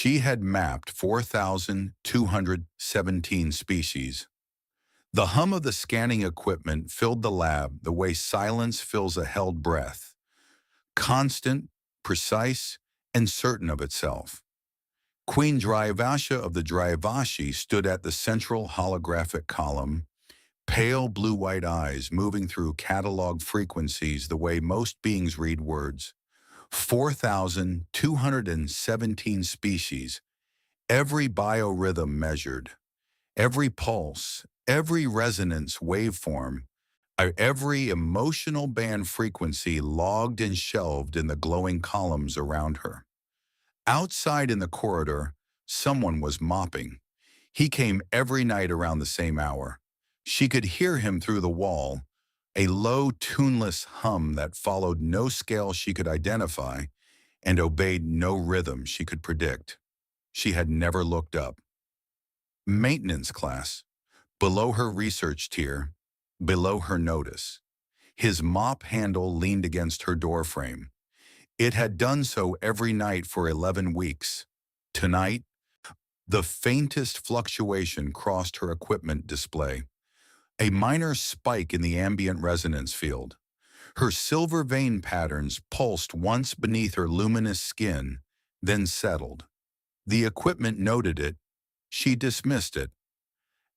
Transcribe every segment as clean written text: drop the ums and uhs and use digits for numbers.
She had mapped 4,217 species. The hum of the scanning equipment filled the lab the way silence fills a held breath, constant, precise, and certain of itself. Queen Dryavasha of the Dryavashi stood at the central holographic column, pale blue-white eyes moving through catalog frequencies the way most beings read words. 4,217 species, every biorhythm measured, every pulse, every resonance waveform, every emotional band frequency logged and shelved in the glowing columns around her. Outside in the corridor, someone was mopping. He came every night around the same hour. She could hear him through the wall, a low, tuneless hum that followed no scale she could identify and obeyed no rhythm she could predict. She had never looked up. Maintenance class, below her research tier, below her notice. His mop handle leaned against her doorframe. It had done so every night for 11 weeks. Tonight, the faintest fluctuation crossed her equipment display, a minor spike in the ambient resonance field. Her silver vein patterns pulsed once beneath her luminous skin, then settled. The equipment noted it. She dismissed it.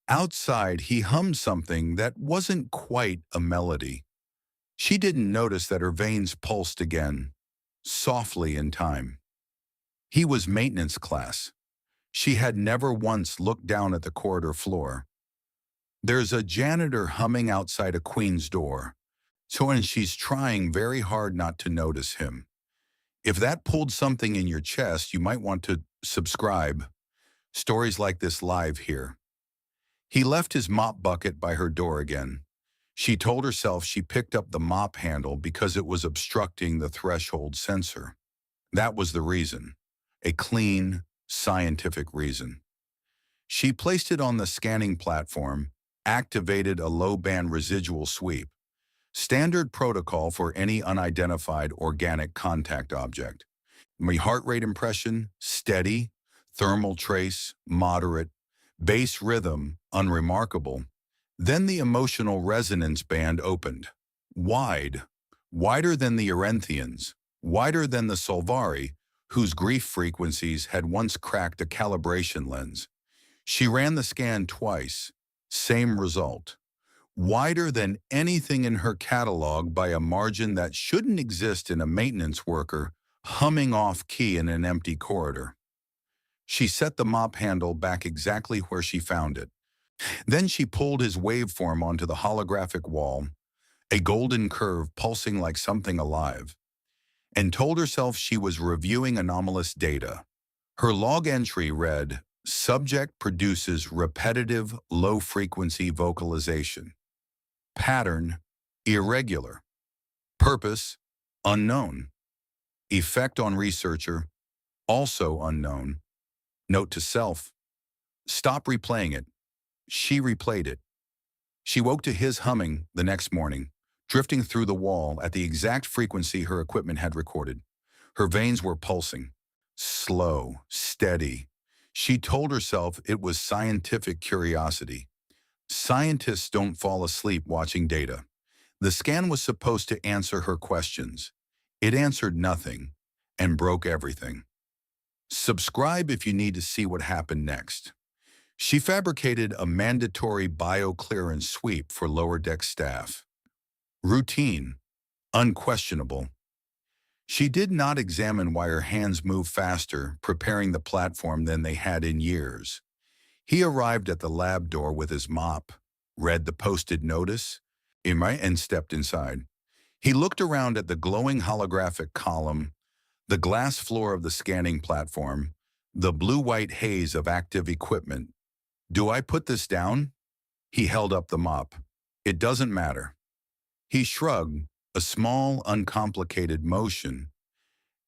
Outside, he hummed something that wasn't quite a melody. She didn't notice that her veins pulsed again, softly in time. He was maintenance class. She had never once looked down at the corridor floor. There's a janitor humming outside a queen's door, and she's trying very hard not to notice him. If that pulled something in your chest, you might want to subscribe. Stories like this live here. He left his mop bucket by her door again. She told herself she picked up the mop handle because it was obstructing the threshold sensor. That was the reason, a clean, scientific reason. She placed it on the scanning platform, activated a low-band residual sweep, standard protocol for any unidentified organic contact object. My heart rate impression, steady, thermal trace, moderate, bass rhythm, unremarkable. Then the emotional resonance band opened. Wide, wider than the Arenthians, wider than the Solvari, whose grief frequencies had once cracked a calibration lens. She ran the scan twice, same result. Wider than anything in her catalog by a margin that shouldn't exist in a maintenance worker humming off-key in an empty corridor. She set the mop handle back exactly where she found it. Then she pulled his waveform onto the holographic wall, a golden curve pulsing like something alive, and told herself she was reviewing anomalous data. Her log entry read, "Subject produces repetitive, low-frequency vocalization. Pattern, irregular. Purpose, unknown. Effect on researcher, also unknown. Note to self, stop replaying it." She replayed it. She woke to his humming the next morning, drifting through the wall at the exact frequency her equipment had recorded. Her veins were pulsing, slow, steady. She told herself it was scientific curiosity. Scientists don't fall asleep watching data. The scan was supposed to answer her questions. It answered nothing and broke everything. Subscribe if you need to see what happened next. She fabricated a mandatory bio-clearance sweep for lower deck staff. Routine, unquestionable. She did not examine why her hands moved faster preparing the platform than they had in years. He arrived at the lab door with his mop, read the posted notice, and stepped inside. He looked around at the glowing holographic column, the glass floor of the scanning platform, the blue-white haze of active equipment. "Do I put this down?" He held up the mop. "It doesn't matter." He shrugged, a small, uncomplicated motion,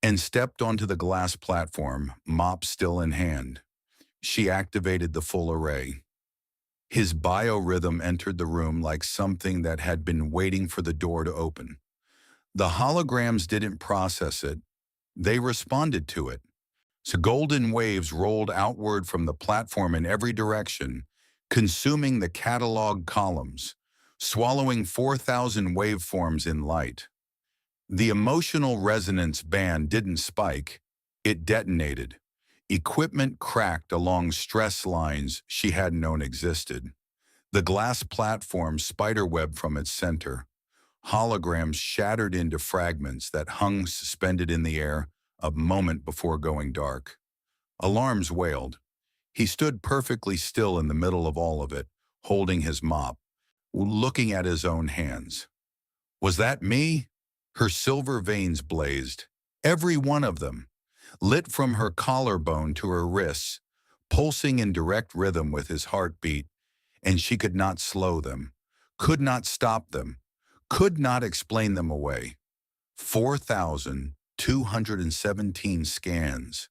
and stepped onto the glass platform, mop still in hand. She activated the full array. His biorhythm entered the room like something that had been waiting for the door to open. The holograms didn't process it. They responded to it. So golden waves rolled outward from the platform in every direction, consuming the catalog columns, swallowing 4,000 waveforms in light. The emotional resonance band didn't spike, it detonated. Equipment cracked along stress lines she hadn't known existed. The glass platform spiderwebbed from its center. Holograms shattered into fragments that hung suspended in the air a moment before going dark. Alarms wailed. He stood perfectly still in the middle of all of it, holding his mop, looking at his own hands. Was that me? Her silver veins blazed, every one of them, lit from her collarbone to her wrists, pulsing in direct rhythm with his heartbeat, and she could not slow them, could not stop them, could not explain them away. 4,217 scans.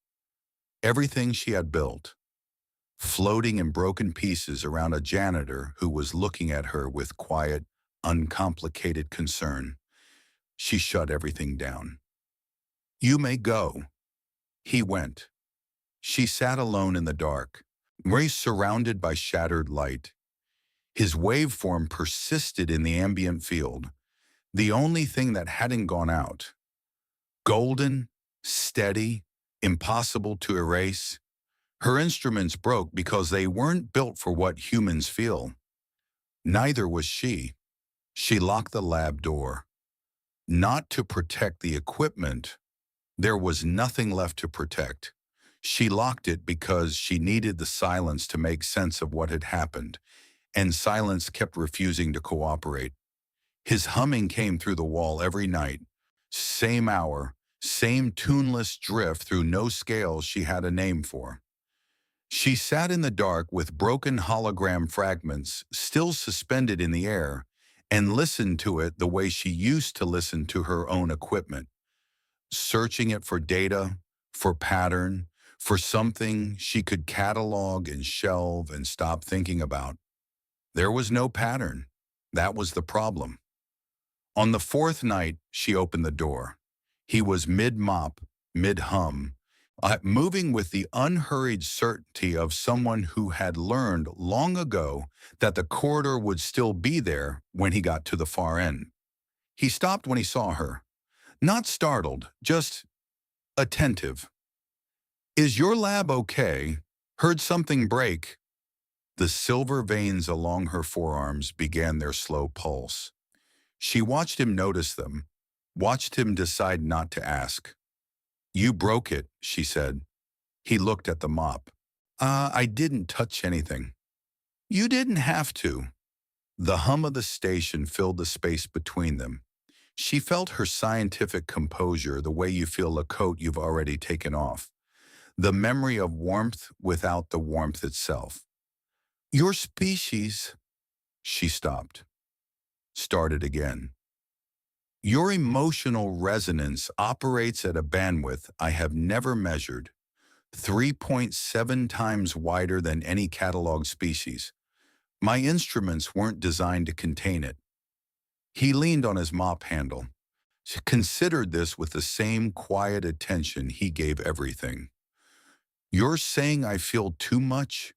Everything she had built, floating in broken pieces around a janitor who was looking at her with quiet, uncomplicated concern. She shut everything down. You may go. He went. She sat alone in the dark, Maurice surrounded by shattered light. His waveform persisted in the ambient field, the only thing that hadn't gone out. Golden, steady, impossible to erase. Her instruments broke because they weren't built for what humans feel. Neither was she. She locked the lab door. Not to protect the equipment. There was nothing left to protect. She locked it because she needed the silence to make sense of what had happened, and silence kept refusing to cooperate. His humming came through the wall every night. Same hour, same tuneless drift through no scales she had a name for. She sat in the dark with broken hologram fragments still suspended in the air and listened to it the way she used to listen to her own equipment, searching it for data, for pattern, for something she could catalog and shelve and stop thinking about. There was no pattern. That was the problem. On the fourth night, she opened the door. He was mid-mop, mid-hum, moving with the unhurried certainty of someone who had learned long ago that the corridor would still be there when he got to the far end. He stopped when he saw her. Not startled, just attentive. Is your lab okay? Heard something break. The silver veins along her forearms began their slow pulse. She watched him notice them, watched him decide not to ask. You broke it, she said. He looked at the mop. I didn't touch anything. You didn't have to. The hum of the station filled the space between them. She felt her scientific composure the way you feel a coat you've already taken off. The memory of warmth without the warmth itself. Your species. She stopped. Started again. Your emotional resonance operates at a bandwidth I have never measured, 3.7 times wider than any catalog species. My instruments weren't designed to contain it. He leaned on his mop handle. She considered this with the same quiet attention he gave everything. You're saying I feel too much?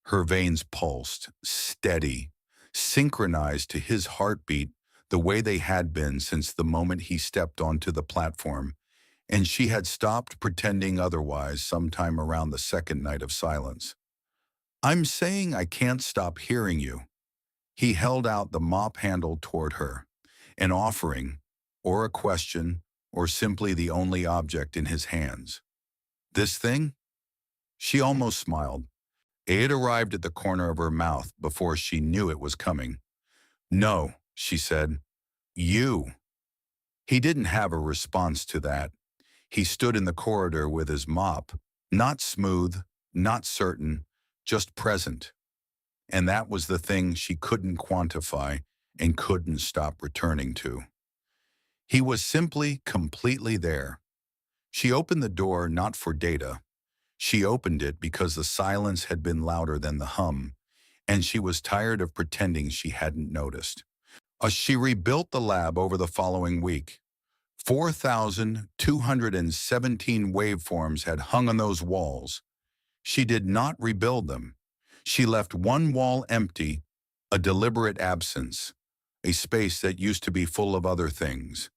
Her veins pulsed, steady, synchronized to his heartbeat the way they had been since the moment he stepped onto the platform, and she had stopped pretending otherwise sometime around the second night of silence. I'm saying I can't stop hearing you. He held out the mop handle toward her, an offering, or a question, or simply the only object in his hands. This thing? She almost smiled. It arrived at the corner of her mouth before she knew it was coming. No, she said. You. He didn't have a response to that. He stood in the corridor with his mop, not smooth, not certain, just present. And that was the thing she couldn't quantify and couldn't stop returning to. He was simply completely there. She opened the door not for data. She opened it because the silence had been louder than the hum, and she was tired of pretending she hadn't noticed. She rebuilt the lab over the following week. 4,217 waveforms had hung on those walls. She did not rebuild them. She left one wall empty, a deliberate absence, a space that used to be full of other things,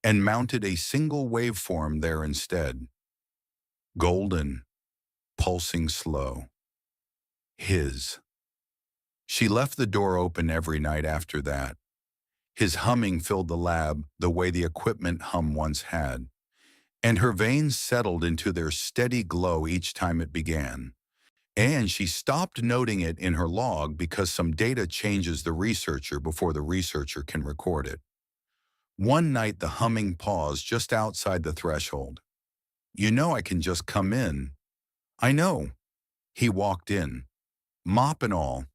and mounted a single waveform there instead. Golden, pulsing slow. His. She left the door open every night after that. His humming filled the lab the way the equipment hum once had, and her veins settled into their steady glow each time it began. And she stopped noting it in her log because some data changes the researcher before the researcher can record it. One night the humming paused just outside the threshold. "You know I can just come in." "I know." He walked in, mop and all,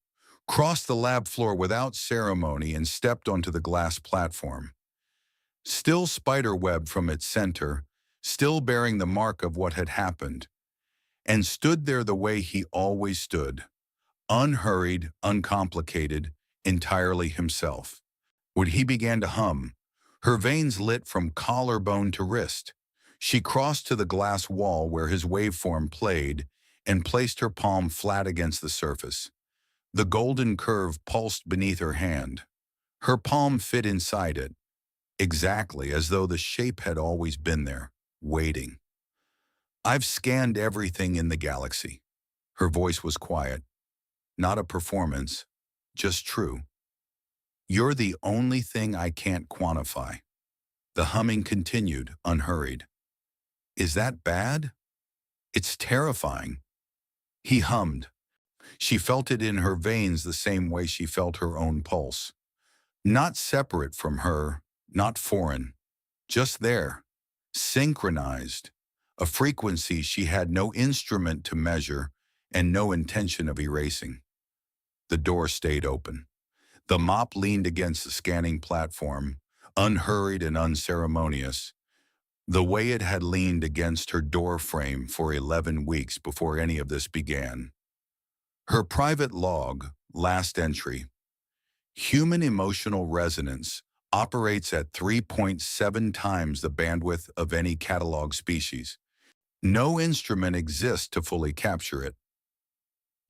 crossed the lab floor without ceremony and stepped onto the glass platform. Still spiderweb from its center, still bearing the mark of what had happened, and stood there the way he always stood, unhurried, uncomplicated, entirely himself. When he began to hum, her veins lit from collarbone to wrist. She crossed to the glass wall where his waveform played and placed her palm flat against the surface. The golden curve pulsed beneath her hand. Her palm fit inside it, exactly as though the shape had always been there, waiting. "I've scanned everything in the galaxy." Her voice was quiet. Not a performance, just true. "You're the only thing I can't quantify." The humming continued, unhurried. "Is that bad?" "It's terrifying." He hummed. She felt it in her veins the same way she felt her own pulse. Not separate from her, not foreign, just there, synchronized, a frequency she had no instrument to measure and no intention of erasing. The door stayed open. The mop leaned against the scanning platform, unhurried and unceremonious, the way it had leaned against her door frame for 11 weeks before any of this began. Her private log, last entry. Human emotional resonance operates at 3.7 times the bandwidth of any catalog species. No instrument exists to fully capture it.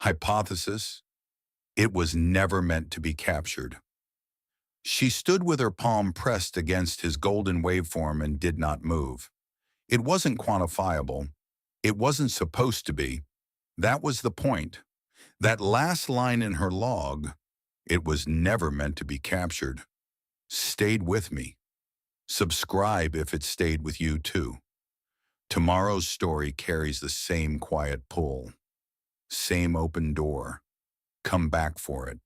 Hypothesis: it was never meant to be captured. She stood with her palm pressed against his golden waveform and did not move. It wasn't quantifiable. It wasn't supposed to be. That was the point. That last line in her log, "It was never meant to be captured," stayed with me. Subscribe if it stayed with you too. Tomorrow's story carries the same quiet pull, same open door. Come back for it.